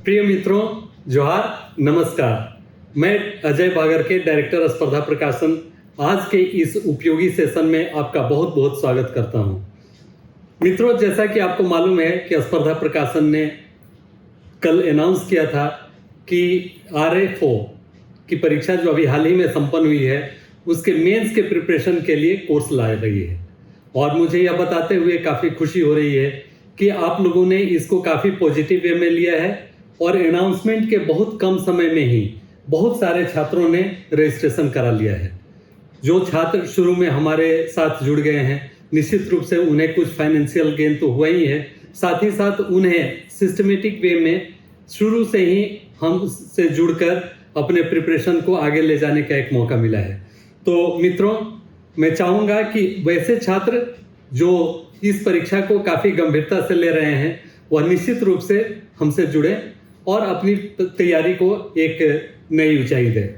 प्रिय मित्रों, जोहार, नमस्कार। मैं अजय बागर के डायरेक्टर स्पर्धा प्रकाशन आज के इस उपयोगी सेशन में आपका बहुत बहुत स्वागत करता हूं। मित्रों, जैसा कि आपको मालूम है कि स्पर्धा प्रकाशन ने कल अनाउंस किया था कि RFO की परीक्षा जो अभी हाल ही में संपन्न हुई है उसके मेंस के प्रिपरेशन के लिए कोर्स ला रही है। और मुझे यह बताते हुए काफ़ी खुशी हो रही है कि आप लोगों ने इसको काफ़ी पॉजिटिव वे में लिया है और अनाउंसमेंट के बहुत कम समय में ही बहुत सारे छात्रों ने रजिस्ट्रेशन करा लिया है। जो छात्र शुरू में हमारे साथ जुड़ गए हैं, निश्चित रूप से उन्हें कुछ फाइनेंशियल गेन तो हुआ ही है, साथ ही साथ उन्हें सिस्टमेटिक वे में शुरू से ही हमसे जुड़कर अपने प्रिपरेशन को आगे ले जाने का एक मौका मिला है। तो मित्रों, मैं चाहूँगा कि वैसे छात्र जो इस परीक्षा को काफ़ी गंभीरता से ले रहे हैं वह निश्चित रूप से हमसे जुड़े और अपनी तैयारी को एक नई ऊंचाई दें।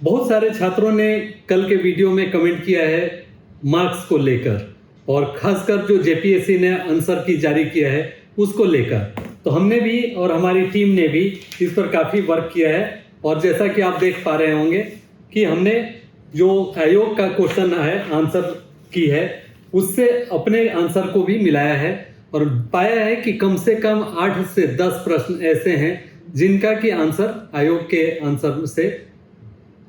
बहुत सारे छात्रों ने कल के वीडियो में कमेंट किया है मार्क्स को लेकर, और खासकर जो JPSC ने आंसर की जारी किया है उसको लेकर। तो हमने भी और हमारी टीम ने भी इस पर काफ़ी वर्क किया है, और जैसा कि आप देख पा रहे होंगे कि हमने जो आयोग का क्वेश्चन है आंसर की है उससे अपने आंसर को भी मिलाया है और पाया है कि कम से कम 8 से 10 प्रश्न ऐसे हैं जिनका कि आंसर आयोग के आंसर से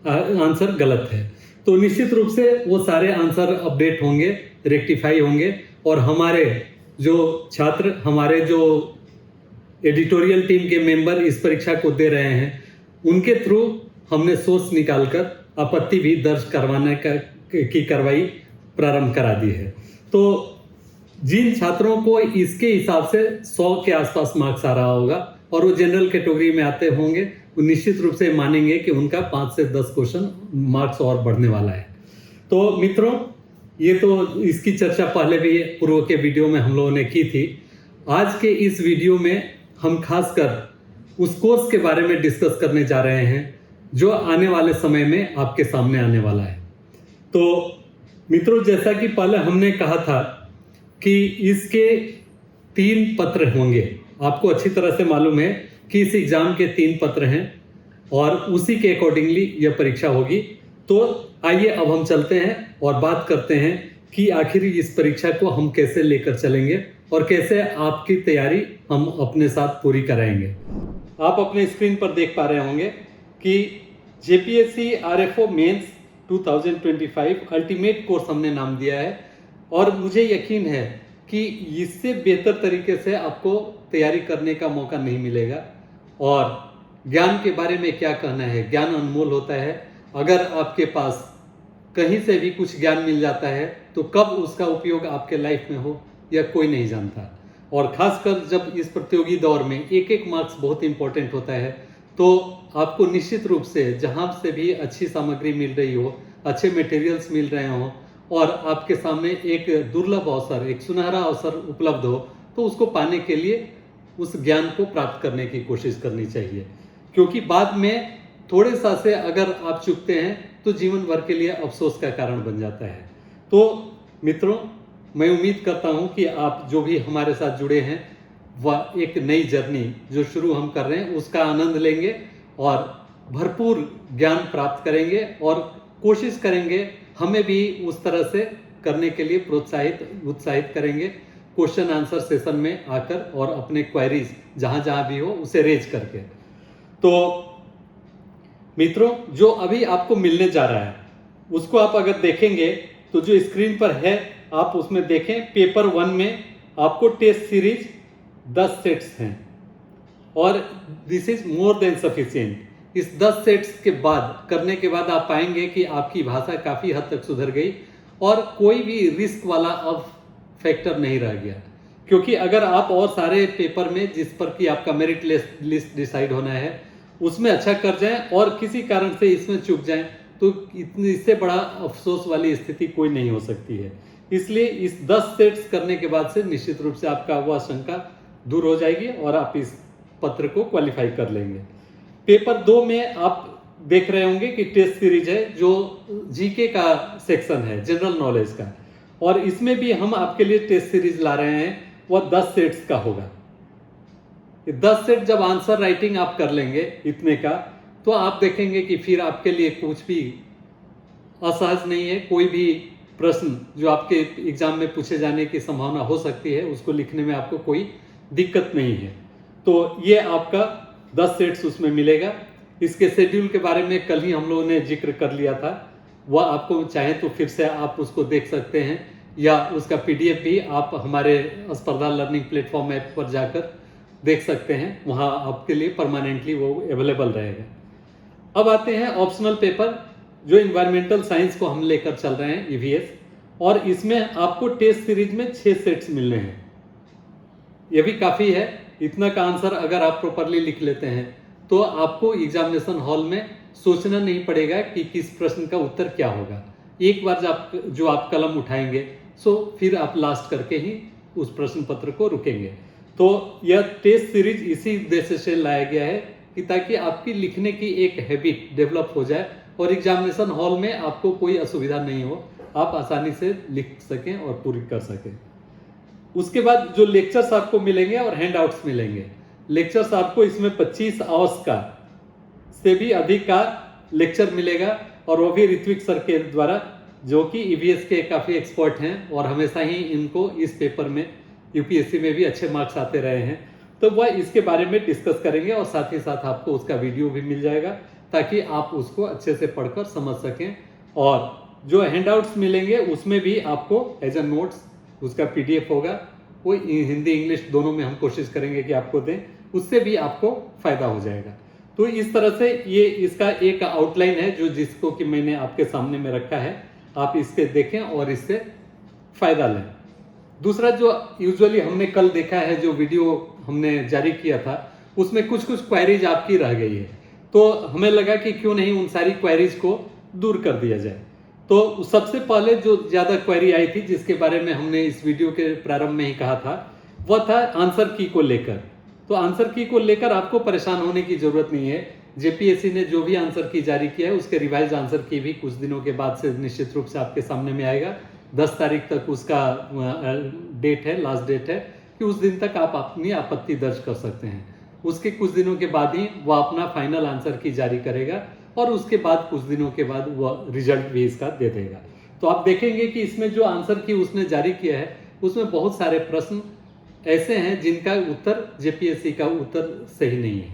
आंसर गलत है। तो निश्चित रूप से वो सारे आंसर अपडेट होंगे, रेक्टिफाई होंगे, और हमारे जो छात्र, हमारे जो एडिटोरियल टीम के मेंबर इस परीक्षा को दे रहे हैं उनके थ्रू हमने सोर्स निकालकर आपत्ति भी दर्ज करवाने की कार्रवाई प्रारंभ करा दी है। तो जिन छात्रों को इसके हिसाब से 100 के आसपास मार्क्स आ रहा होगा और वो जनरल कैटेगरी में आते होंगे, वो निश्चित रूप से मानेंगे कि उनका 5 से 10 क्वेश्चन मार्क्स और बढ़ने वाला है। तो मित्रों, ये तो इसकी चर्चा पहले भी पूर्व के वीडियो में हम लोगों ने की थी। आज के इस वीडियो में हम खासकर उस कोर्स के बारे में डिस्कस करने जा रहे हैं जो आने वाले समय में आपके सामने आने वाला है। तो मित्रों, जैसा कि पहले हमने कहा था कि इसके 3 पत्र होंगे। आपको अच्छी तरह से मालूम है कि इस एग्जाम के 3 पत्र हैं और उसी के अकॉर्डिंगली यह परीक्षा होगी। तो आइए अब हम चलते हैं और बात करते हैं कि आखिर इस परीक्षा को हम कैसे लेकर चलेंगे और कैसे आपकी तैयारी हम अपने साथ पूरी कराएंगे। आप अपने स्क्रीन पर देख पा रहे होंगे कि JPSC RFO mains 2025 ultimate course हमने नाम दिया है, और मुझे यकीन है कि इससे बेहतर तरीके से आपको तैयारी करने का मौका नहीं मिलेगा। और ज्ञान के बारे में क्या कहना है, ज्ञान अनमोल होता है। अगर आपके पास कहीं से भी कुछ ज्ञान मिल जाता है तो कब उसका उपयोग आपके लाइफ में हो यह कोई नहीं जानता। और खासकर जब इस प्रतियोगी दौर में एक एक मार्क्स बहुत इंपॉर्टेंट होता है, तो आपको निश्चित रूप से जहाँ से भी अच्छी सामग्री मिल रही हो, अच्छे मटेरियल्स मिल रहे हों और आपके सामने एक दुर्लभ अवसर, एक सुनहरा अवसर उपलब्ध हो, तो उसको पाने के लिए उस ज्ञान को प्राप्त करने की कोशिश करनी चाहिए। क्योंकि बाद में थोड़े सा से अगर आप चूकते हैं तो जीवन भर के लिए अफसोस का कारण बन जाता है। तो मित्रों, मैं उम्मीद करता हूं कि आप जो भी हमारे साथ जुड़े हैं वह एक नई जर्नी जो शुरू हम कर रहे हैं उसका आनंद लेंगे और भरपूर ज्ञान प्राप्त करेंगे और कोशिश करेंगे हमें भी उस तरह से करने के लिए उत्साहित करेंगे, क्वेश्चन आंसर सेशन में आकर और अपने क्वेरीज जहाँ जहाँ भी हो उसे रेज करके। तो मित्रों, जो अभी आपको मिलने जा रहा है उसको आप अगर देखेंगे तो जो स्क्रीन पर है आप उसमें देखें, पेपर 1 में आपको टेस्ट सीरीज 10 सेट्स हैं और this is more than sufficient. इस 10 सेट्स के बाद करने के बाद आप पाएंगे कि आपकी भाषा काफ़ी हद तक सुधर गई और कोई भी रिस्क वाला अब फैक्टर नहीं रह गया। क्योंकि अगर आप और सारे पेपर में जिस पर कि आपका मेरिट लिस्ट डिसाइड होना है उसमें अच्छा कर जाएं और किसी कारण से इसमें चूक जाएं तो इससे बड़ा अफसोस वाली स्थिति कोई नहीं हो सकती है। इसलिए इस 10 सेट्स करने के बाद से निश्चित रूप से आपका वह शंका दूर हो जाएगी और आप इस पत्र को क्वालिफाई कर लेंगे। पेपर 2 में आप देख रहे होंगे कि टेस्ट सीरीज है जो जीके का सेक्शन है, जनरल नॉलेज का, और इसमें भी हम आपके लिए टेस्ट सीरीज ला रहे हैं, वह 10 सेट्स का होगा। 10 सेट जब आंसर राइटिंग आप कर लेंगे इतने का, तो आप देखेंगे कि फिर आपके लिए कुछ भी असहज नहीं है। कोई भी प्रश्न जो आपके एग्जाम में पूछे जाने की संभावना हो सकती है, उसको लिखने में आपको कोई दिक्कत नहीं है। तो ये आपका 10 सेट्स उसमें मिलेगा। इसके शेड्यूल के बारे में कल ही हम लोगों ने जिक्र कर लिया था, वह आपको चाहे तो फिर से आप उसको देख सकते हैं, या उसका पीडीएफ भी आप हमारे स्पर्धा लर्निंग प्लेटफॉर्म ऐप पर जाकर देख सकते हैं। वहाँ आपके लिए परमानेंटली वो अवेलेबल रहेगा। अब आते हैं ऑप्शनल पेपर, जो इन्वायरमेंटल साइंस को हम लेकर चल रहे हैं, ईवीएस, और इसमें आपको टेस्ट सीरीज में 6 सेट्स मिलने हैं। ये भी काफ़ी है। इतना का आंसर अगर आप प्रॉपरली लिख लेते हैं तो आपको एग्जामिनेशन हॉल में सोचना नहीं पड़ेगा कि किस प्रश्न का उत्तर क्या होगा। एक बार जो आप कलम उठाएंगे, सो फिर आप लास्ट करके ही उस प्रश्न पत्र को रुकेंगे। तो यह टेस्ट सीरीज इसी उद्देश्य से लाया गया है कि ताकि आपकी लिखने की एक हैबिट डेवलप हो जाए और एग्जामिनेशन हॉल में आपको कोई असुविधा नहीं हो, आप आसानी से लिख सकें और पूरी कर सकें। उसके बाद जो लेक्चर्स आपको मिलेंगे और हैंडआउट्स मिलेंगे। लेक्चर्स आपको इसमें 25 आवर्स का से भी अधिक का लेक्चर मिलेगा, और वो भी ऋत्विक सर के द्वारा, जो कि ईवीएस के काफ़ी एक्सपर्ट हैं और हमेशा ही इनको इस पेपर में यूपीएससी में भी अच्छे मार्क्स आते रहे हैं। तो वह इसके बारे में डिस्कस करेंगे और साथ ही साथ आपको उसका वीडियो भी मिल जाएगा ताकि आप उसको अच्छे से पढ़कर समझ सकें। और जो हैंडआउट्स मिलेंगे उसमें भी आपको एज अ नोट्स उसका पीडीएफ होगा, वो हिंदी इंग्लिश दोनों में हम कोशिश करेंगे कि आपको दें, उससे भी आपको फायदा हो जाएगा। तो इस तरह से ये इसका एक आउटलाइन है जो जिसको कि मैंने आपके सामने में रखा है, आप इसके देखें और इससे फायदा लें। दूसरा जो यूजुअली हमने कल देखा है, जो वीडियो हमने जारी किया था, उसमें कुछ क्वेरीज आपकी रह गई है, तो हमें लगा कि क्यों नहीं उन सारी क्वेरीज को दूर कर दिया जाए। तो सबसे पहले जो ज़्यादा क्वेरी आई थी, जिसके बारे में हमने इस वीडियो के प्रारंभ में ही कहा था, वह था आंसर की को लेकर। तो आंसर की को लेकर आपको परेशान होने की जरूरत नहीं है। जेपीएससी ने जो भी आंसर की जारी किया है, उसके रिवाइज आंसर की भी कुछ दिनों के बाद से निश्चित रूप से आपके सामने में आएगा। 10 तारीख तक उसका डेट है, लास्ट डेट है कि उस दिन तक आप अपनी आपत्ति दर्ज कर सकते हैं। उसके कुछ दिनों के बाद ही वह अपना फाइनल आंसर की जारी करेगा, और उसके बाद कुछ दिनों के बाद वह रिजल्ट भी इसका दे देगा। तो आप देखेंगे कि इसमें जो आंसर की उसने जारी किया है, उसमें बहुत सारे प्रश्न ऐसे हैं जिनका उत्तर जेपीएससी का उत्तर सही नहीं है।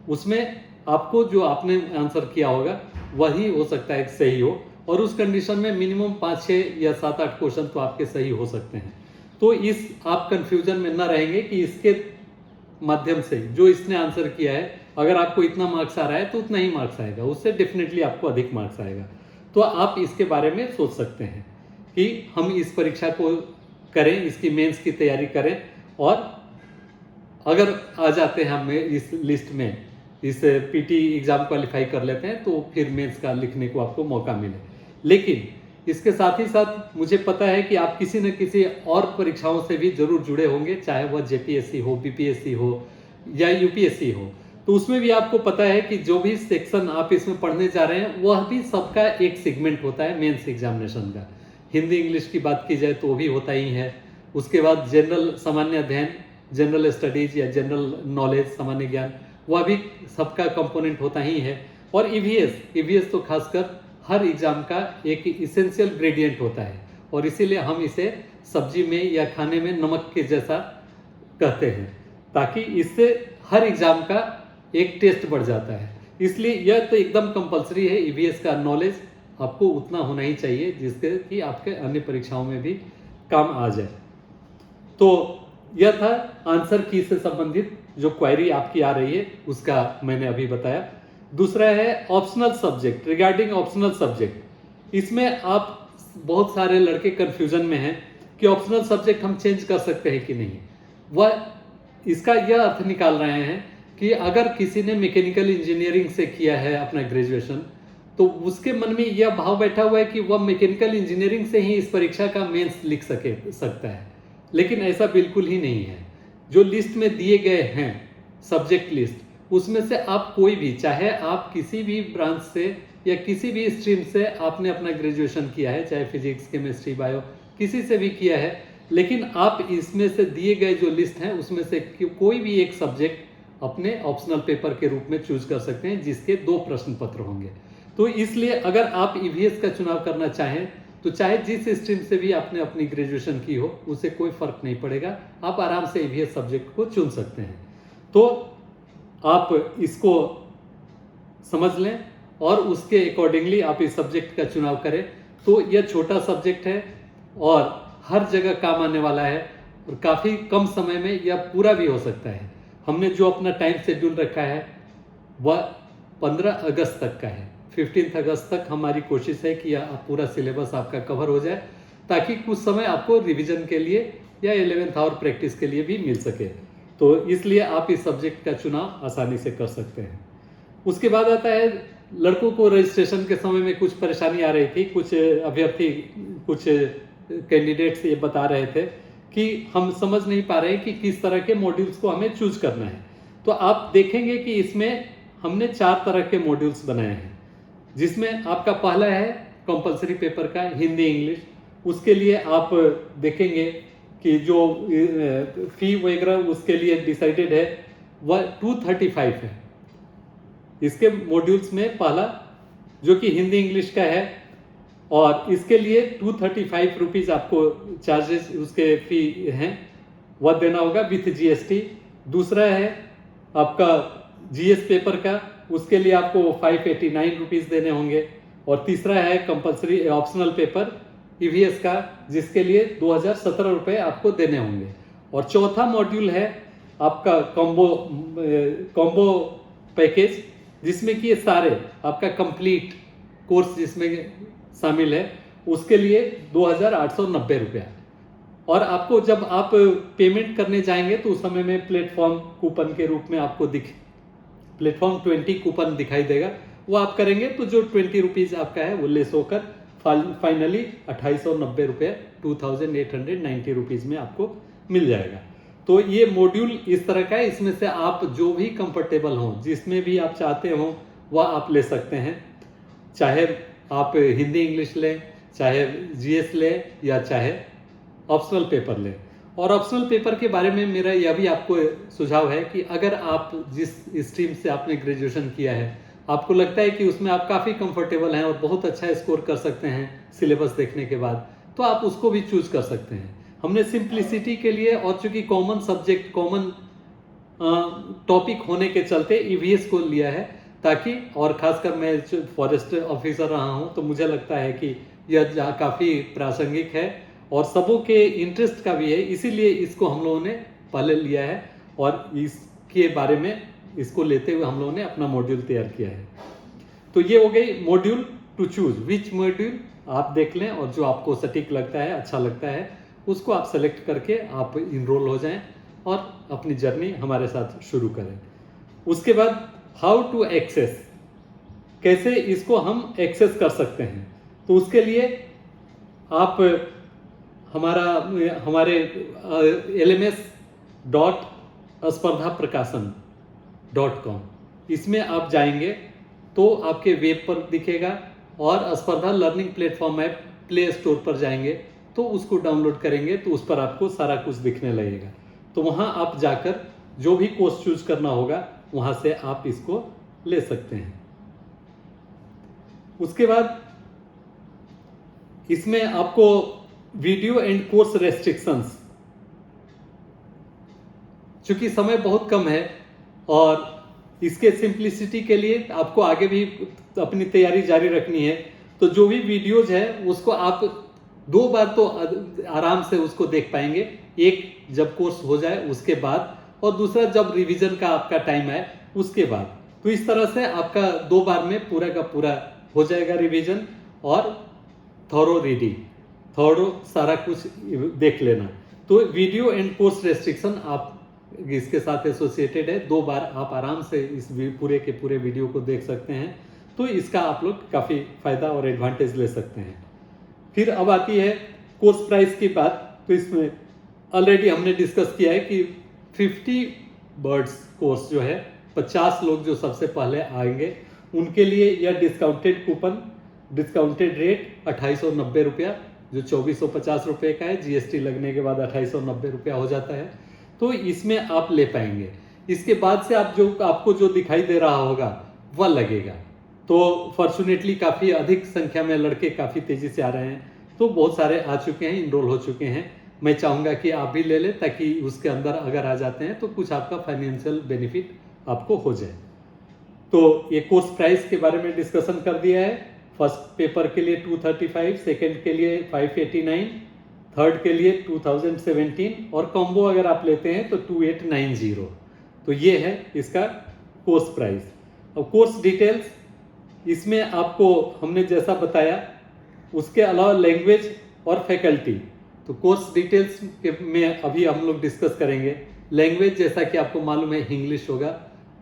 उसमें आपको जो आपने आंसर किया होगा वही हो सकता है सही हो, और उस कंडीशन में मिनिमम 5-6 या 7-8 क्वेश्चन तो आपके सही हो सकते हैं। तो इस आप कंफ्यूजन में न रहेंगे कि इसके माध्यम से जो इसने आंसर किया है, अगर आपको इतना मार्क्स आ रहा है तो उतना ही मार्क्स आएगा, उससे डेफिनेटली आपको अधिक मार्क्स आएगा। तो आप इसके बारे में सोच सकते हैं कि हम इस परीक्षा को करें, इसकी मेंस की तैयारी करें, और अगर आ जाते हैं हम इस लिस्ट में, इस पीटी एग्जाम क्वालिफाई कर लेते हैं, तो फिर मेंस का लिखने को आपको मौका मिले। लेकिन इसके साथ ही साथ मुझे पता है कि आप किसी न किसी और परीक्षाओं से भी जरूर जुड़े होंगे, चाहे वह जेपीएससी हो, बीपीएससी हो या यूपीएससी हो। तो उसमें भी आपको पता है कि जो भी सेक्शन आप इसमें पढ़ने जा रहे हैं, वह भी सबका एक सेगमेंट होता है मेंस एग्जामिनेशन का। हिंदी इंग्लिश की बात की जाए तो वो भी होता ही है। उसके बाद जनरल सामान्य अध्ययन, जनरल स्टडीज या जनरल नॉलेज, सामान्य ज्ञान, वह भी सबका कंपोनेंट होता ही है। और ईवीएस तो खासकर हर एग्जाम का एक इसेंशियल ग्रेडियंट होता है, और इसीलिए हम इसे सब्जी में या खाने में नमक के जैसा कहते हैं, ताकि इससे हर एग्जाम का एक टेस्ट बढ़ जाता है। इसलिए यह तो एकदम कंपलसरी है, ईवीएस का नॉलेज आपको उतना होना ही चाहिए जिससे कि आपके अन्य परीक्षाओं में भी काम आ जाए। तो यह था आंसर की से संबंधित जो क्वेरी आपकी आ रही है, उसका मैंने अभी बताया। दूसरा है optional subject. Regarding optional subject, इसमें आप बहुत सारे लड़के कंफ्यूजन में हैं कि ऑप्शनल सब्जेक्ट हम चेंज कर सकते हैं कि नहीं। वह इसका यह अर्थ निकाल रहे हैं कि अगर किसी ने मैकेनिकल इंजीनियरिंग से किया है अपना ग्रेजुएशन, तो उसके मन में यह भाव बैठा हुआ है कि वह मैकेनिकल इंजीनियरिंग से ही इस परीक्षा का मेंस लिख सकता है। लेकिन ऐसा बिल्कुल ही नहीं है। जो लिस्ट में दिए गए हैं सब्जेक्ट लिस्ट, उसमें से आप कोई भी, चाहे आप किसी भी ब्रांच से या किसी भी स्ट्रीम से आपने अपना ग्रेजुएशन किया है, चाहे फिजिक्स, केमिस्ट्री, बायो, किसी से भी किया है, लेकिन आप इसमें से दिए गए जो लिस्ट हैं उसमें से कोई भी एक सब्जेक्ट अपने ऑप्शनल पेपर के रूप में चूज कर सकते हैं, जिसके 2 प्रश्न पत्र होंगे। तो इसलिए अगर आप ईवीएस का चुनाव करना चाहें तो चाहे जिस स्ट्रीम से भी आपने अपनी ग्रेजुएशन की हो, उसे कोई फर्क नहीं पड़ेगा, आप आराम से ईवीएस सब्जेक्ट को चुन सकते हैं। तो आप इसको समझ लें और उसके अकॉर्डिंगली आप इस सब्जेक्ट का चुनाव करें। तो यह छोटा सब्जेक्ट है और हर जगह काम आने वाला है और काफ़ी कम समय में यह पूरा भी हो सकता है। हमने जो अपना टाइम शेड्यूल रखा है वह 15 अगस्त तक का है। 15 अगस्त तक हमारी कोशिश है कि यह पूरा सिलेबस आपका कवर हो जाए, ताकि कुछ समय आपको रिवीजन के लिए या 11th आवर प्रैक्टिस के लिए भी मिल सके। तो इसलिए आप इस सब्जेक्ट का चुनाव आसानी से कर सकते हैं। उसके बाद आता है, लड़कों को रजिस्ट्रेशन के समय में कुछ परेशानी आ रही थी। कुछ अभ्यर्थी, कुछ कैंडिडेट्स ये बता रहे थे कि हम समझ नहीं पा रहे कि किस तरह के मॉड्यूल्स को हमें चूज करना है। तो आप देखेंगे कि इसमें हमने 4 तरह के मॉड्यूल्स बनाए हैं, जिसमें आपका पहला है कंपलसरी पेपर का हिंदी इंग्लिश। उसके लिए आप देखेंगे कि जो फी वगैरह उसके लिए डिसाइडेड है वह 235 है। इसके मॉड्यूल्स में पहला जो कि हिंदी इंग्लिश का है, और इसके लिए 235 रुपीज़ आपको चार्जेस उसके फी हैं वह देना होगा विथ जीएसटी। दूसरा है आपका जीएस पेपर का, उसके लिए आपको 589 रुपीज़ देने होंगे। और तीसरा है कंपलसरी ऑप्शनल पेपर ईवीएस का, जिसके लिए 2017 रुपये आपको देने होंगे। और चौथा मॉड्यूल है आपका कॉम्बो पैकेज, जिसमें कि ये सारे आपका कंप्लीट कोर्स जिसमें शामिल है, उसके लिए 2890 रुपया। और आपको जब आप पेमेंट करने जाएंगे तो उस समय में प्लेटफॉर्म कूपन के रूप में आपको प्लेटफॉर्म 20 कूपन दिखाई देगा, वो आप करेंगे तो जो 20 रुपीज़ आपका है वो लेस होकर फाइनली 2890 रुपये 2890 रुपीज़ में आपको मिल जाएगा। तो ये मॉड्यूल इस तरह का है, इसमें से आप जो भी कंफर्टेबल हों, जिसमें भी आप चाहते हो वह आप ले सकते हैं। चाहे आप हिंदी इंग्लिश लें, चाहे जीएस लें, या चाहे ऑप्शनल पेपर लें। और ऑप्शनल पेपर के बारे में मेरा यह भी आपको सुझाव है कि अगर आप जिस स्ट्रीम से आपने ग्रेजुएशन किया है, आपको लगता है कि उसमें आप काफ़ी कंफर्टेबल हैं और बहुत अच्छा स्कोर कर सकते हैं सिलेबस देखने के बाद, तो आप उसको भी चूज कर सकते हैं। हमने सिंप्लिसिटी के लिए और चूंकि कॉमन सब्जेक्ट, कॉमन टॉपिक होने के चलते ईवीएस को लिया है, ताकि, और खासकर मैं फॉरेस्ट ऑफिसर रहा हूं तो मुझे लगता है कि यह काफ़ी प्रासंगिक है और सबों के इंटरेस्ट का भी है, इसीलिए इसको हम लोगों ने पहले लिया है और इसके बारे में इसको लेते हुए हम लोगों ने अपना मॉड्यूल तैयार किया है। तो ये हो गई module to choose which module. आप देख लें और जो आपको सटीक लगता है, अच्छा लगता है, उसको आप सेलेक्ट करके आप इनरोल हो जाएं और अपनी जर्नी हमारे साथ शुरू करें। उसके बाद हाउ टू एक्सेस, कैसे इसको हम एक्सेस कर सकते हैं, तो उसके लिए आप हमारे lms.spardhaprakasan.com इसमें आप जाएंगे तो आपके वेब पर दिखेगा, और स्पर्धा learning platform app play store पर जाएंगे तो उसको डाउनलोड करेंगे तो उस पर आपको सारा कुछ दिखने लगेगा। तो वहाँ आप जाकर जो भी कोर्स चूज करना होगा वहाँ से आप इसको ले सकते हैं। उसके बाद इसमें आपको वीडियो एंड कोर्स रेस्ट्रिक्शंस, चूंकि समय बहुत कम है और इसके सिंप्लिसिटी के लिए आपको आगे भी अपनी तैयारी जारी रखनी है, तो जो भी वीडियोज है उसको आप 2 बार तो आराम से उसको देख पाएंगे, एक जब कोर्स हो जाए उसके बाद, और दूसरा जब रिवीजन का आपका टाइम आए उसके बाद। तो इस तरह से आपका 2 बार में पूरा का पूरा हो जाएगा रिवीजन और थॉरो रीडिंग, थॉरो सारा कुछ देख लेना। तो वीडियो एंड कोर्स रेस्ट्रिक्शन आप इसके साथ एसोसिएटेड है, 2 बार आप आराम से इस पूरे के पूरे वीडियो को देख सकते हैं। तो इसका आप लोग काफ़ी फायदा और एडवांटेज ले सकते हैं। फिर अब आती है कोर्स प्राइस की बात। तो इसमें ऑलरेडी हमने डिस्कस किया है कि 50 बर्ड्स कोर्स जो है, 50 लोग जो सबसे पहले आएंगे उनके लिए यह डिस्काउंटेड कूपन, डिस्काउंटेड रेट 2890 रुपया, जो 2450 रुपये का है, जीएसटी लगने के बाद 2890 रुपया हो जाता है। तो इसमें आप ले पाएंगे। इसके बाद से आपको जो दिखाई दे रहा होगा वह लगेगा। तो फॉर्चुनेटली काफ़ी अधिक संख्या में लड़के काफ़ी तेज़ी से आ रहे हैं, तो बहुत सारे आ चुके हैं, इनरोल हो चुके हैं। मैं चाहूँगा कि आप भी ले लें, ताकि उसके अंदर अगर आ जाते हैं तो कुछ आपका फाइनेंशियल बेनिफिट आपको हो जाए। तो ये कोर्स प्राइस के बारे में डिस्कशन कर दिया है। फर्स्ट पेपर के लिए 235, सेकेंड के लिए 589, थर्ड के लिए 2017 और कॉम्बो अगर आप लेते हैं तो 2890। तो ये है इसका कोर्स प्राइस। और कोर्स डिटेल्स, इसमें आपको हमने जैसा बताया, उसके अलावा लैंग्वेज और फैकल्टी। तो कोर्स डिटेल्स में अभी हम लोग डिस्कस करेंगे। लैंग्वेज जैसा कि आपको मालूम है इंग्लिश होगा,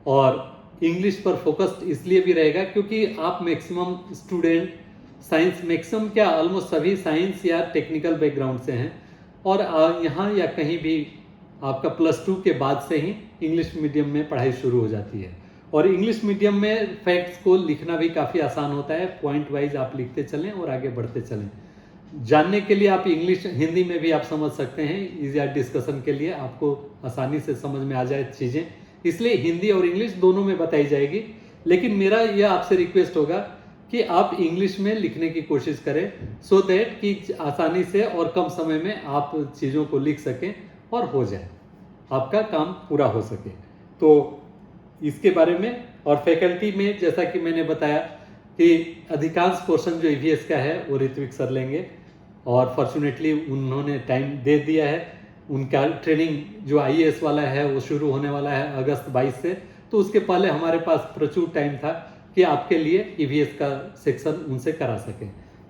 और इंग्लिश पर फोकस्ड इसलिए भी रहेगा क्योंकि आप मैक्सिमम स्टूडेंट साइंस, मैक्सिमम क्या ऑलमोस्ट सभी साइंस या टेक्निकल बैकग्राउंड से हैं, और यहाँ या कहीं भी आपका +2 के बाद से ही इंग्लिश मीडियम में पढ़ाई शुरू हो जाती है। और इंग्लिश मीडियम में फैक्ट्स को लिखना भी काफ़ी आसान होता है, पॉइंट वाइज आप लिखते चलें और आगे बढ़ते चलें। जानने के लिए आप इंग्लिश, हिंदी में भी आप समझ सकते हैं, इजी डिस्कशन के लिए आपको आसानी से समझ में आ जाए चीज़ें, इसलिए हिंदी और इंग्लिश दोनों में बताई जाएगी। लेकिन मेरा यह आपसे रिक्वेस्ट होगा कि आप इंग्लिश में लिखने की कोशिश करें, सो दैट कि आसानी से और कम समय में आप चीज़ों को लिख सकें और हो जाए, आपका काम पूरा हो सके। तो इसके बारे में, और फैकल्टी में जैसा कि मैंने बताया कि अधिकांश पोर्शन जो EVS का है वो ऋत्विक सर लेंगे, और फॉर्चुनेटली उन्होंने टाइम दे दिया है। उनका ट्रेनिंग जो IAS वाला है वो शुरू होने वाला है अगस्त 22 से, तो उसके पहले हमारे पास प्रचुर टाइम था कि आपके लिए EVS का सेक्शन उनसे करा सकें,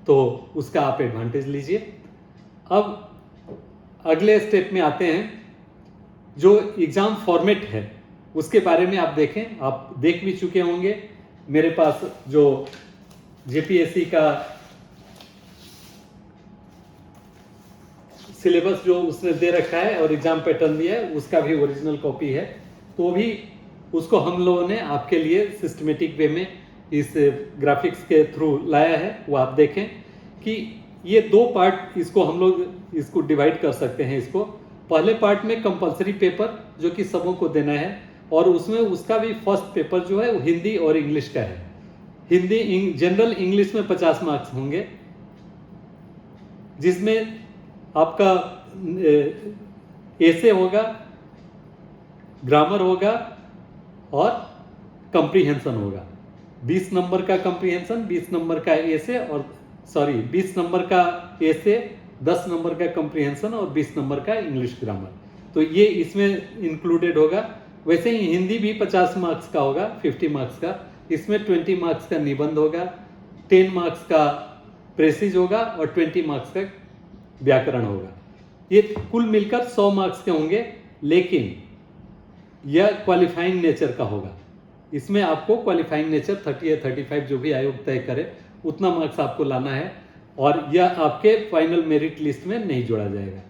तो उसका आप एडवांटेज लीजिए। अब अगले स्टेप में आते हैं, जो एग्ज़ाम फॉर्मेट है उसके बारे में आप देखें। आप देख भी चुके होंगे, मेरे पास जो JPSC का सिलेबस जो उसने दे रखा है और एग्जाम पैटर्न भी है, उसका भी ओरिजिनल कॉपी है। तो भी उसको हम लोगों ने आपके लिए सिस्टमेटिक वे में इस ग्राफिक्स के थ्रू लाया है, वो आप देखें कि ये 2 पार्ट इसको हम लोग इसको डिवाइड कर सकते हैं। इसको पहले पार्ट में कंपलसरी पेपर जो कि सबों को देना है, और उसमें उसका भी फर्स्ट पेपर जो है वो हिंदी और इंग्लिश का है। हिंदी जनरल इंग्लिश में 50 मार्क्स होंगे, जिसमें आपका ऐसे होगा, ग्रामर होगा और कंप्रीहेंशन होगा। 20 नंबर का कंप्रीहेंशन, 20 नंबर का ऐसे, और 20 नंबर का ऐसे, 10 नंबर का कंप्रीहेंशन और 20 नंबर का इंग्लिश ग्रामर। तो ये इसमें इंक्लूडेड होगा। वैसे ही हिंदी भी 50 मार्क्स का होगा, 50 मार्क्स का। इसमें 20 मार्क्स का निबंध होगा, 10 मार्क्स का प्रेसिज होगा और 20 मार्क्स का व्याकरण होगा। ये कुल मिलकर 100 मार्क्स के होंगे, लेकिन यह क्वालिफाइंग नेचर का होगा। इसमें आपको क्वालिफाइंग नेचर 30 या 35 जो भी आयोग तय करे उतना मार्क्स आपको लाना है, और यह आपके फाइनल मेरिट लिस्ट में नहीं जोड़ा जाएगा।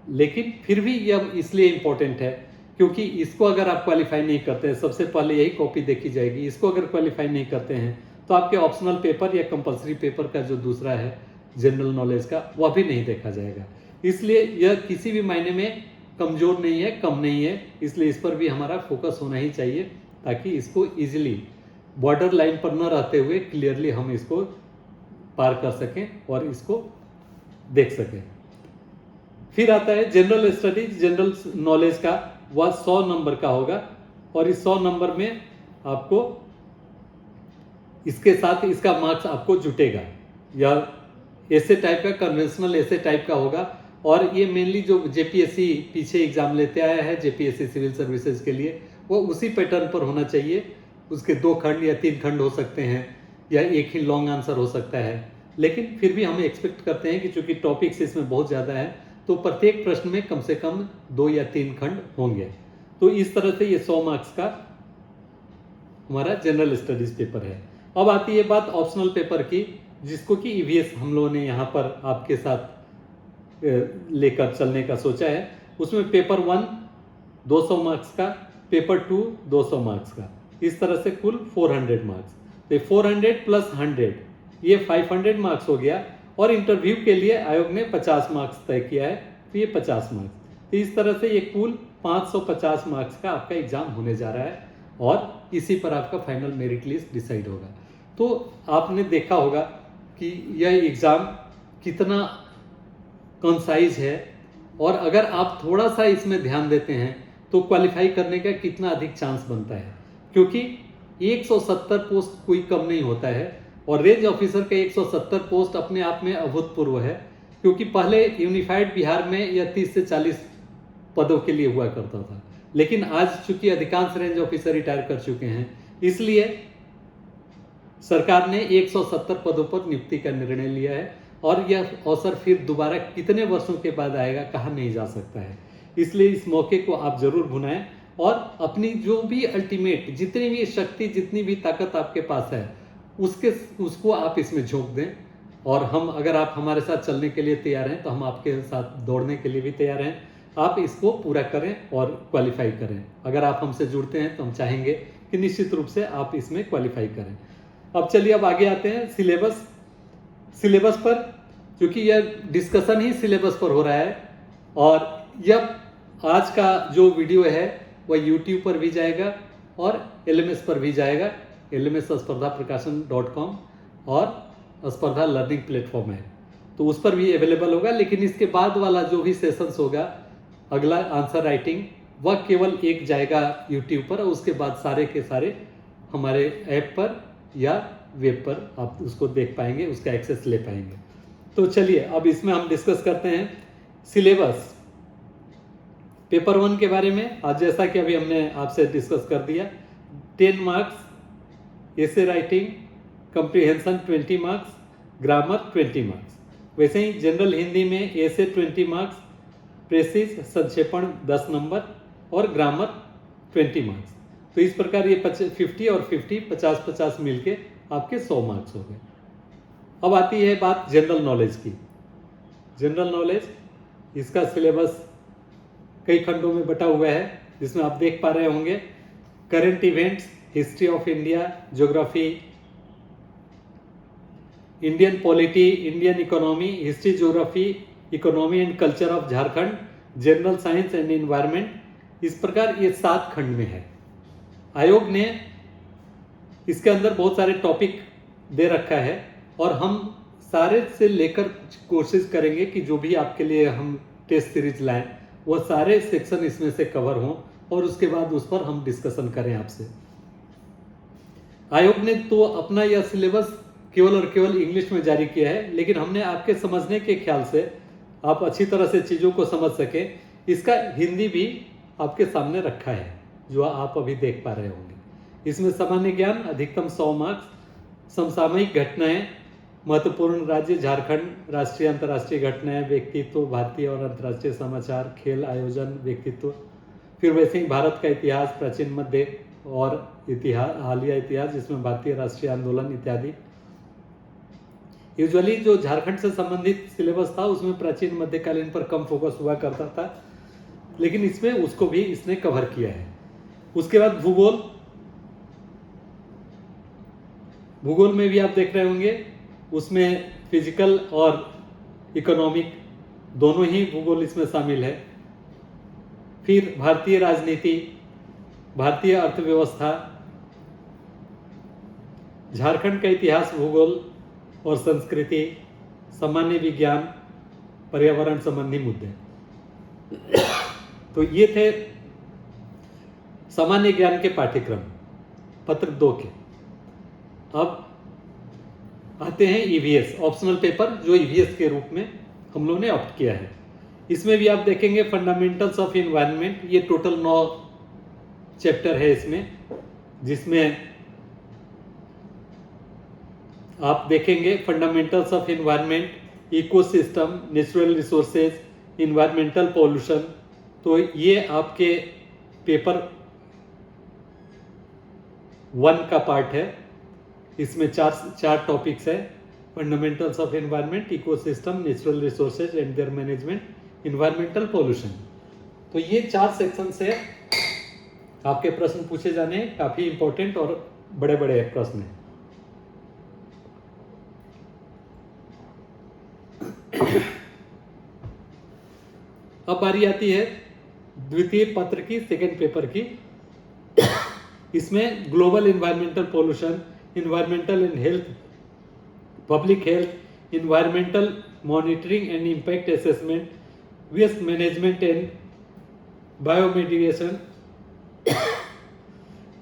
लेकिन फिर भी यह इसलिए इम्पोर्टेंट है क्योंकि इसको अगर आप क्वालिफाई नहीं करते हैं, सबसे पहले यही कॉपी देखी जाएगी। इसको अगर क्वालिफाई नहीं करते हैं तो आपके ऑप्शनल पेपर या कंपलसरी पेपर का जो दूसरा है जनरल नॉलेज का, वह भी नहीं देखा जाएगा। इसलिए यह किसी भी मायने में कमज़ोर नहीं है, कम नहीं है। इसलिए इस पर भी हमारा फोकस होना ही चाहिए, ताकि इसको इजीली बॉर्डर लाइन पर न रहते हुए क्लियरली हम इसको पार कर सकें और इसको देख सकें। फिर आता है जनरल स्टडीज, जनरल नॉलेज का, वह 100 नंबर का होगा, और इस 100 नंबर में आपको इसके साथ इसका मार्क्स आपको जुटेगा। या ऐसे टाइप का, कन्वेंशनल ऐसे टाइप का होगा, और ये मेनली जो JPSC पीछे एग्जाम लेते आया है, JPSC सिविल सर्विसेज के लिए, वो उसी पैटर्न पर होना चाहिए। उसके 2 खंड या 3 खंड हो सकते हैं, या एक ही लॉन्ग आंसर हो सकता है, लेकिन फिर भी हम एक्सपेक्ट करते हैं कि चूंकि टॉपिक्स इसमें बहुत ज़्यादा है, तो प्रत्येक प्रश्न में कम से कम 2 या 3 खंड होंगे। तो इस तरह से ये 100 मार्क्स का हमारा जनरल स्टडीज पेपर है। अब आती है बात ऑप्शनल पेपर की, जिसको कि EVS हम लोगों ने यहाँ पर आपके साथ लेकर चलने का सोचा है। उसमें पेपर 1 200 मार्क्स का, पेपर 2 200 मार्क्स का, इस तरह से कुल 400 मार्क्स। तो 400 प्लस 100 ये 500 मार्क्स हो गया, और इंटरव्यू के लिए आयोग ने 50 मार्क्स तय किया है, तो ये 50 मार्क्स। तो इस तरह से ये कुल 550 मार्क्स का आपका एग्जाम होने जा रहा है और इसी पर आपका फाइनल मेरिट लिस्ट डिसाइड होगा। तो आपने देखा होगा कि यह एग्ज़ाम कितना कंसाइज है और अगर आप थोड़ा सा इसमें ध्यान देते हैं तो क्वालिफाई करने का कितना अधिक चांस बनता है, क्योंकि 170 पोस्ट कोई कम नहीं होता है और रेंज ऑफिसर का 170 पोस्ट अपने आप में अभूतपूर्व है, क्योंकि पहले यूनिफाइड बिहार में यह 30 से 40 पदों के लिए हुआ करता था, लेकिन आज चूंकि अधिकांश रेंज ऑफिसर रिटायर कर चुके हैं, इसलिए सरकार ने 170 पदों पर नियुक्ति का निर्णय लिया है और यह अवसर फिर दोबारा कितने वर्षों के बाद आएगा कहा नहीं जा सकता है। इसलिए इस मौके को आप जरूर भुनाएं और अपनी जो भी अल्टीमेट जितनी भी शक्ति जितनी भी ताकत आपके पास है उसको आप इसमें झोंक दें। और हम अगर आप हमारे साथ चलने के लिए तैयार हैं तो हम आपके साथ दौड़ने के लिए भी तैयार हैं। आप इसको पूरा करें और क्वालिफाई करें। अगर आप हमसे जुड़ते हैं तो हम चाहेंगे कि निश्चित रूप से आप इसमें क्वालिफाई करें। अब चलिए अब आगे आते हैं सिलेबस पर, क्योंकि यह डिस्कशन ही सिलेबस पर हो रहा है और यह आज का जो वीडियो है वह यूट्यूब पर भी जाएगा और LMS पर भी जाएगा। LMS स्पर्धा प्रकाशन.com और स्पर्धा लर्निंग प्लेटफॉर्म है तो उस पर भी अवेलेबल होगा। लेकिन इसके बाद वाला जो भी सेशंस होगा अगला आंसर राइटिंग वह केवल एक जाएगा यूट्यूब पर और उसके बाद सारे के सारे हमारे ऐप पर या वेब पर आप उसको देख पाएंगे, उसका एक्सेस ले पाएंगे। तो चलिए अब इसमें हम डिस्कस करते हैं सिलेबस पेपर 1 के बारे में। आज जैसा कि अभी हमने आपसे डिस्कस कर दिया, 10 marks, essay writing, comprehension 20 marks, grammar 20 marks. वैसे ही जनरल हिंदी में एसे 20 मार्क्स, प्रेसिज संक्षेपण 10 नंबर और ग्रामर 20 मार्क्स। तो इस प्रकार ये 50 और 50 50-50 मिलके आपके 100 मार्क्स हो गए। अब आती है बात जनरल नॉलेज की। जनरल नॉलेज, इसका सिलेबस कई खंडों में बटा हुआ है, जिसमें आप देख पा रहे होंगे current events, history of India, geography, Indian polity, Indian economy, history, geography, economy and culture of Jharkhand, general science and environment. इस प्रकार ये 7 खंड में है। आयोग ने इसके अंदर बहुत सारे टॉपिक दे रखा है और हम सारे से लेकर कोशिश करेंगे कि जो भी आपके लिए हम टेस्ट सीरीज लाएं वो सारे सेक्शन इसमें से कवर हों और उसके बाद उस पर हम डिस्कशन करें आपसे। आयोग ने तो अपना यह सिलेबस केवल और केवल इंग्लिश में जारी किया है, लेकिन हमने आपके समझने के ख्याल से आप अच्छी तरह से चीज़ों को समझ सकें, इसका हिंदी भी आपके सामने रखा है जो आप अभी देख पा रहे होंगे। इसमें सामान्य ज्ञान अधिकतम 100 मार्क्स, समसामयिक घटनाएं, महत्वपूर्ण राज्य झारखंड, राष्ट्रीय अंतर्राष्ट्रीय घटनाएं, व्यक्तित्व, भारतीय और अंतर्राष्ट्रीय समाचार, खेल आयोजन, व्यक्तित्व, फिर वैसे ही भारत का इतिहास, प्राचीन मध्य और इतिहास, हालिया इतिहास जिसमें भारतीय राष्ट्रीय आंदोलन इत्यादि। यूजुअली जो झारखंड से संबंधित सिलेबस था उसमें प्राचीन मध्यकालीन पर कम फोकस हुआ करता था, लेकिन इसमें उसको भी इसने कवर किया है। उसके बाद भूगोल में भी आप देख रहे होंगे, उसमें फिजिकल और इकोनॉमिक दोनों ही भूगोल इसमें शामिल है। फिर भारतीय राजनीति, भारतीय अर्थव्यवस्था, झारखंड का इतिहास, भूगोल और संस्कृति, सामान्य विज्ञान, पर्यावरण संबंधी मुद्दे। तो ये थे सामान्य ज्ञान के पाठ्यक्रम पत्र 2 के। अब आते हैं ईवीएस ऑप्शनल पेपर, जो ईवीएस के रूप में हम लोग ने ऑप्ट किया है। इसमें भी आप देखेंगे फंडामेंटल्स ऑफ एनवायरनमेंट, ये टोटल 9 चैप्टर है इसमें, जिसमें आप देखेंगे fundamentals of environment, ecosystem, natural resources, environmental pollution. तो ये आपके पेपर 1 का पार्ट है। इसमें चार टॉपिक्स है, fundamentals of environment, ecosystem, natural resources and there management, environmental pollution. तो ये 4 सेक्शन से आपके प्रश्न पूछे जाने हैं, काफी इंपॉर्टेंट और बड़े बड़े प्रश्न हैं। अब बारी आती है द्वितीय पत्र की, सेकेंड पेपर की। इसमें global environmental pollution, environmental and health, public health, environmental monitoring and impact assessment, waste management and bioremediation,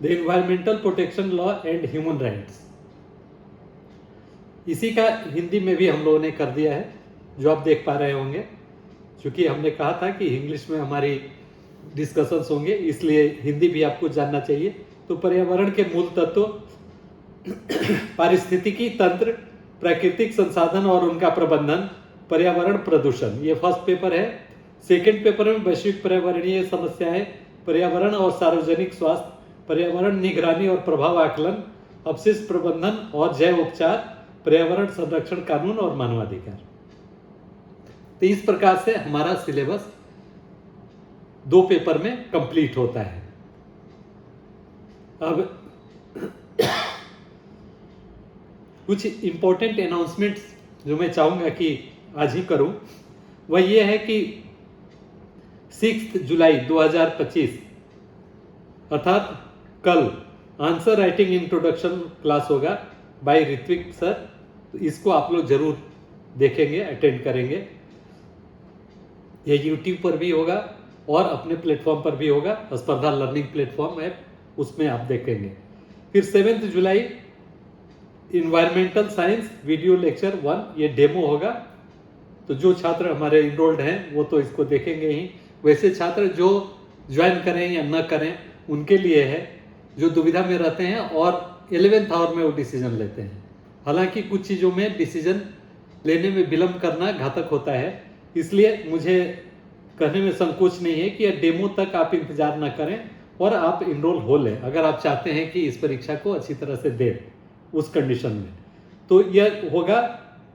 the environmental protection law and human rights. इसी का हिंदी में भी हम लोगों ने कर दिया है, जो आप देख पा रहे होंगे। क्योंकि हमने कहा था कि इंग्लिश में हमारी डिस्कशंस होंगे, इसलिए हिंदी भी आपको जानना चाहिए। तो पर्यावरण के मूल तत्व, पारिस्थितिकी तंत्र, प्राकृतिक संसाधन और उनका प्रबंधन, पर्यावरण प्रदूषण, ये फर्स्ट पेपर है। सेकंड पेपर में वैश्विक पर्यावरणीय समस्याएं, पर्यावरण और सार्वजनिक स्वास्थ्य, पर्यावरण निगरानी और प्रभाव आकलन, अपशिष्ट प्रबंधन और जैव उपचार, पर्यावरण संरक्षण कानून और मानवाधिकार। तो इस प्रकार से हमारा सिलेबस 2 पेपर में कंप्लीट होता है। अब कुछ इंपॉर्टेंट अनाउंसमेंट्स जो मैं चाहूंगा कि आज ही करूं, वह यह है कि 6 जुलाई 2025 अर्थात कल आंसर राइटिंग इंट्रोडक्शन क्लास होगा बाय ऋत्विक सर। तो इसको आप लोग जरूर देखेंगे, अटेंड करेंगे। यह यूट्यूब पर भी होगा और अपने प्लेटफॉर्म पर भी होगा, स्पर्धा लर्निंग प्लेटफॉर्म ऐप, उसमें आप देखेंगे। फिर 7 जुलाई इन्वायरमेंटल साइंस वीडियो लेक्चर 1, ये डेमो होगा। तो जो छात्र हमारे इनरोल्ड हैं वो तो इसको देखेंगे ही। वैसे छात्र जो ज्वाइन करें या न करें उनके लिए है, जो दुविधा में रहते हैं और 11th आवर में वो डिसीजन लेते हैं। हालांकि कुछ चीज़ों में डिसीजन लेने में विलम्ब करना घातक होता है, इसलिए मुझे कहने में संकोच नहीं है कि डेमो तक आप इंतजार ना करें और आप इनरोल हो लें, अगर आप चाहते हैं कि इस परीक्षा को अच्छी तरह से दें उस कंडीशन में। तो यह होगा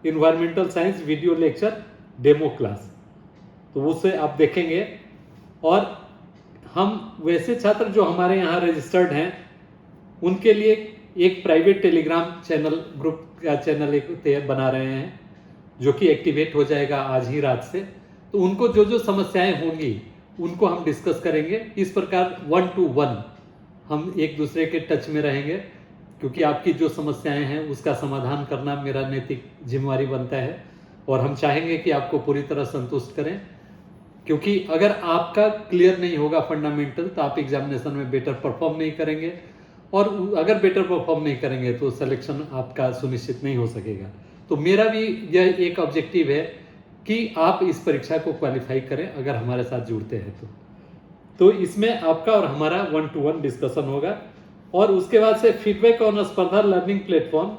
environmental science video lecture demo class, तो उससे आप देखेंगे। और हम वैसे छात्र जो हमारे यहाँ रजिस्टर्ड हैं उनके लिए एक प्राइवेट टेलीग्राम चैनल, ग्रुप का चैनल एक बना रहे हैं, जो कि एक्टिवेट हो जाएगा आज ही रात से। तो उनको जो जो समस्याएं होंगी उनको हम डिस्कस करेंगे। इस प्रकार 1 to 1 हम एक दूसरे के टच में रहेंगे, क्योंकि आपकी जो समस्याएं हैं उसका समाधान करना मेरा नैतिक जिम्मेवारी बनता है और हम चाहेंगे कि आपको पूरी तरह संतुष्ट करें। क्योंकि अगर आपका क्लियर नहीं होगा फंडामेंटल तो आप एग्जामिनेशन में बेटर परफॉर्म नहीं करेंगे, और अगर बेटर परफॉर्म नहीं करेंगे तो सिलेक्शन आपका सुनिश्चित नहीं हो सकेगा। तो मेरा भी यह एक ऑब्जेक्टिव है कि आप इस परीक्षा को क्वालिफाई करें अगर हमारे साथ जुड़ते हैं तो इसमें आपका और हमारा 1 to 1 डिस्कशन होगा। और उसके बाद से फीडबैक ऑन स्पर्धा लर्निंग प्लेटफॉर्म,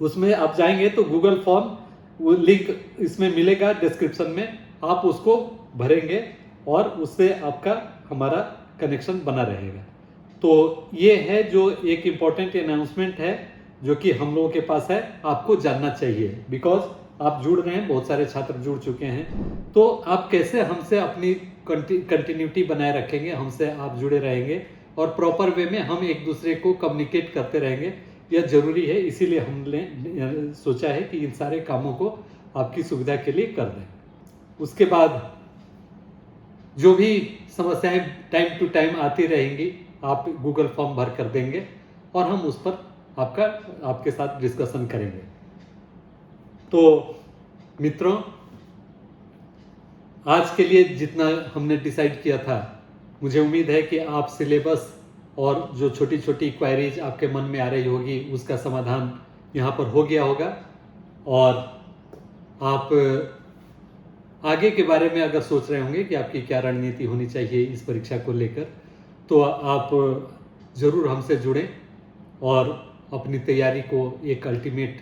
उसमें आप जाएंगे तो गूगल फॉर्म, वो लिंक इसमें मिलेगा डिस्क्रिप्शन में, आप उसको भरेंगे और उससे आपका हमारा कनेक्शन बना रहेगा। तो ये है जो एक इम्पॉर्टेंट अनाउंसमेंट है जो कि हम लोगों के पास है, आपको जानना चाहिए। बिकॉज आप जुड़ रहे हैं, बहुत सारे छात्र जुड़ चुके हैं, तो आप कैसे हमसे अपनी कंटिन्यूटी बनाए रखेंगे, हमसे आप जुड़े रहेंगे और प्रॉपर वे में हम एक दूसरे को कम्युनिकेट करते रहेंगे, यह जरूरी है। इसीलिए हमने सोचा है कि इन सारे कामों को आपकी सुविधा के लिए कर दें। उसके बाद जो भी समस्याएं टाइम टू टाइम आती रहेंगी, आप गूगल फॉर्म भर कर देंगे और हम उस पर आपके साथ डिस्कशन करेंगे। तो मित्रों, आज के लिए जितना हमने डिसाइड किया था, मुझे उम्मीद है कि आप सिलेबस और जो छोटी छोटी क्वेरीज आपके मन में आ रही होगी उसका समाधान यहाँ पर हो गया होगा। और आप आगे के बारे में अगर सोच रहे होंगे कि आपकी क्या रणनीति होनी चाहिए इस परीक्षा को लेकर, तो आप ज़रूर हमसे जुड़ें और अपनी तैयारी को एक अल्टीमेट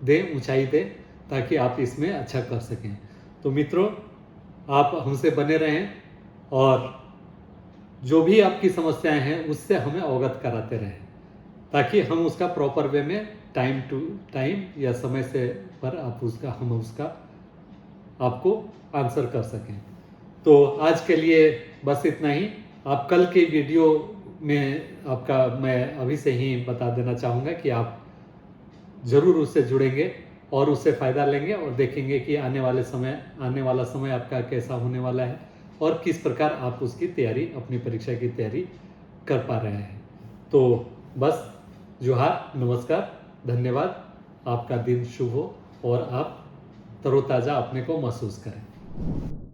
दें, ऊंचाई दें, ताकि आप इसमें अच्छा कर सकें। तो मित्रों, आप हमसे बने रहें और जो भी आपकी समस्याएं हैं उससे हमें अवगत कराते रहें, ताकि हम उसका प्रॉपर वे में टाइम टू टाइम या समय से पर हम उसका आपको आंसर कर सकें। तो आज के लिए बस इतना ही। आप कल के वीडियो में आपका मैं अभी से ही बता देना चाहूँगा कि आप ज़रूर उससे जुड़ेंगे और उससे फ़ायदा लेंगे और देखेंगे कि आने वाला समय आपका कैसा होने वाला है और किस प्रकार आप उसकी तैयारी, अपनी परीक्षा की तैयारी कर पा रहे हैं। तो बस जोहार, नमस्कार, धन्यवाद। आपका दिन शुभ हो और आप तरोताज़ा अपने को महसूस करें।